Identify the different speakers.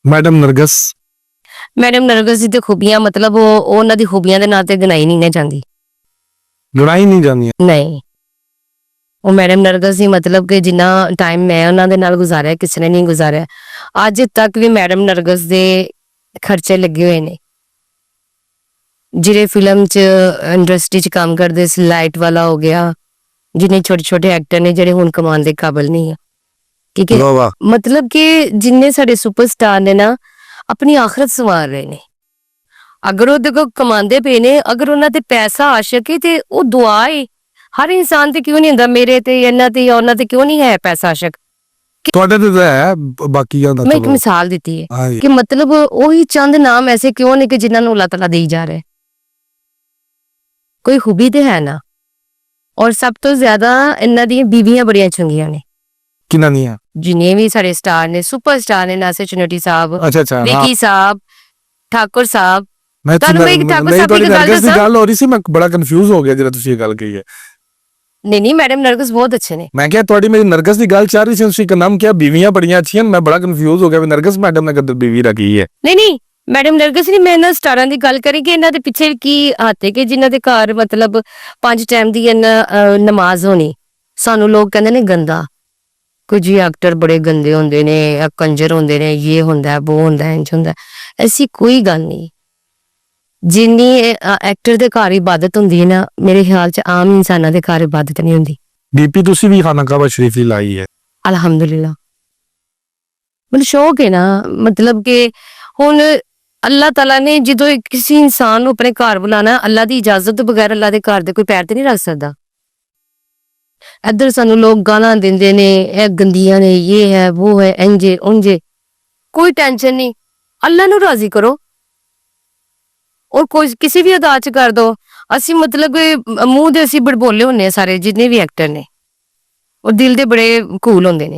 Speaker 1: Madam नरगस
Speaker 2: madam नरगस दी ते खूबियां मतलब ਉਹ ਉਹਨਾਂ ਦੀ खूबियां ਦੇ ਨਾਂ ਤੇ ਗਿਣਾਈ ਨਹੀਂ ਨਾ ਜਾਂਦੀ।
Speaker 1: लड़ाई नहीं जानी
Speaker 2: ਨਹੀਂ ਉਹ ਮੈਡਮ ਨਰਗਸ ਦੀ मतलब ਕਿ ਜਿੰਨਾ ਟਾਈਮ ਮੈਂ ਉਹਨਾਂ ਦੇ ਨਾਲ ਗੁਜ਼ਾਰਿਆ ਕਿਸੇ ਨੇ ਨਹੀਂ ਗੁਜ਼ਾਰਿਆ। ਅੱਜ ਤੱਕ ਵੀ ਮੈਡਮ ਨਰਗਸ ਦੇ ਖਰਚੇ ਲੱਗੇ ਹੋਏ ਨੇ। ਜਿਹੜੇ ਫਿਲਮ 'ਚ ਇੰਡਸਟਰੀ 'ਚ ਕੰਮ ਕਰਦੇ ਸੀ, ਲਾਈਟ ਵਾਲਾ ਹੋ ਗਿਆ, ਜਿੰਨੇ ਛੋਟੇ ਛੋਟੇ ਐਕਟਰ ਨੇ ਜਿਹੜੇ ਹੁਣ ਕਮਾਉਣ ਦੇ ਕਾਬਿਲ ਨਹੀਂ ਆ। ਠੀਕ ਹੈ,
Speaker 1: वाह वाह
Speaker 2: मतलब कि जिन्ने साढ़े सुपरस्टार ने ना अपनी आखरत संवार रहे ने। अगर वो देखो कमांदे पे ने, अगर उन्हां ते पैसा आशक है ते वो दुआ है। हर इंसान ते क्यों नहीं हुंदा मेरे ते इन्हां ते या उन्हां ते क्यों नहीं है पैसा आशक।
Speaker 1: ਤੁਹਾਡੇ ਤੇ ਤਾਂ ਹੈ ਬਾਕੀਆਂ ਦਾ
Speaker 2: मैं एक
Speaker 1: ਚਲੋ
Speaker 2: मिसाल दी है
Speaker 1: ਹਾਂ ਜੀ।
Speaker 2: कि मतलब वही चंद नाम ऐसे क्यों नहीं कि जिन्हां नूं अल्लाह ताला देई जा रहा है। कोई खूबी ते है ना। और सब तो ज्यादा इन्हां दी बीवियां बड़ियां चंगियां ने।
Speaker 1: ਕਿੰਨਾ ਨਹੀਂ ਹੈ
Speaker 2: जिन्ने भी साढ़े स्टार ने, सुपरस्टार ने, नासिर चनोटी साहब,
Speaker 1: ਅੱਛਾ ਅੱਛਾ ਹਾਂ
Speaker 2: विकी साहब, ठाकुर साहब।
Speaker 1: ਮੈਂ
Speaker 2: ਤੁਹਾਨੂੰ ਮੈਂ ਇੱਕ ठाकुर
Speaker 1: ਨਹੀਂ
Speaker 2: साहब
Speaker 1: ਤੁਹਾਡੀ
Speaker 2: ਦੀ ਗੱਲ
Speaker 1: ਨਰਗਸ ਦੀ
Speaker 2: ਦੱਸਾਂ।
Speaker 1: ਗੱਲ ਹੋ ਰਹੀ ਸੀ ਮੈਂ ਬੜਾ ਕਨਫਿਊਜ਼ ਹੋ ਗਿਆ ਜਦੋਂ ਤੁਸੀਂ ਇਹ ਗੱਲ ਕਹੀ ਹੈ।
Speaker 2: नहीं नहीं मैडम नरगिस बहुत अच्छे ने।
Speaker 1: ਮੈਂ ਕਿਹਾ ਤੁਹਾਡੀ ਮੇਰੀ ਨਰਗਸ ਦੀ ਗੱਲ ਚੱਲ ਰਹੀ ਸੀ ਤੁਸੀਂ ਇੱਕ ਨਾਮ ਕਿਹਾ ਬੀਵੀਆਂ ਬੜੀਆਂ ਅੱਛੀਆਂ ਮੈਂ ਬੜਾ ਕਨਫਿਊਜ਼ ਹੋ ਗਿਆ ਵੀ ਨਰਗਸ ਮੈਡਮ ਨੇ ਕਦੇ ਬੀਵੀ ਰੱਖੀ ਹੈ।
Speaker 2: नहीं नहीं मैडम नरगिस नहीं, मैं ना स्टारां दी गल करी कि इन्हां दे पिछे की हत्थ है कि जिन्हां दे घर मतलब 5 टाइम दी नमाज होनी। सानू लोग कहंदे ने गंदा, कुछ जी एक्टर बड़े गंदे होंदे ने, कंजर होंदे ने, ये होंदा है, वो होंदा है, इंज होंदा है। ऐसी कोई गल नहीं। जिन्नी एक्टर दे घर इबादत हुंदी है ना, मेरे ख्याल च आम इंसानां दे घर इबादत नहीं हुंदी।
Speaker 1: ਡੀਪੀ ਤੁਸੀਂ ਵੀ ਖਾਨਾ ਕਾਬਾ ਸ਼ਰੀਫ ਦੀ ਲਾਈ ਹੈ।
Speaker 2: अल्हम्दुलिल्लाह मतलब शौक है ना, मतलब कि हुण अल्लाह ताला ने जो किसी इंसान नूं अपने घर बुलाना, अल्लाह दी इजाजत तो बगैर अल्लाह दे घर दे कोई पैर ते नहीं रख सकदा। इधर सानू लोग गालां देंदे ने, ए गंदियां ने, ये है, वो है, इंजे उंजे। कोई टेंशन नहीं, अल्लाह नूं राजी करो और कोई किसी भी अदा च कर दो। असी मतलब मूंह दे असी बड़बोले हुन्ने सारे जिन्ने भी एक्टर ने, और दिल दे बड़े कूल हुंदे ने।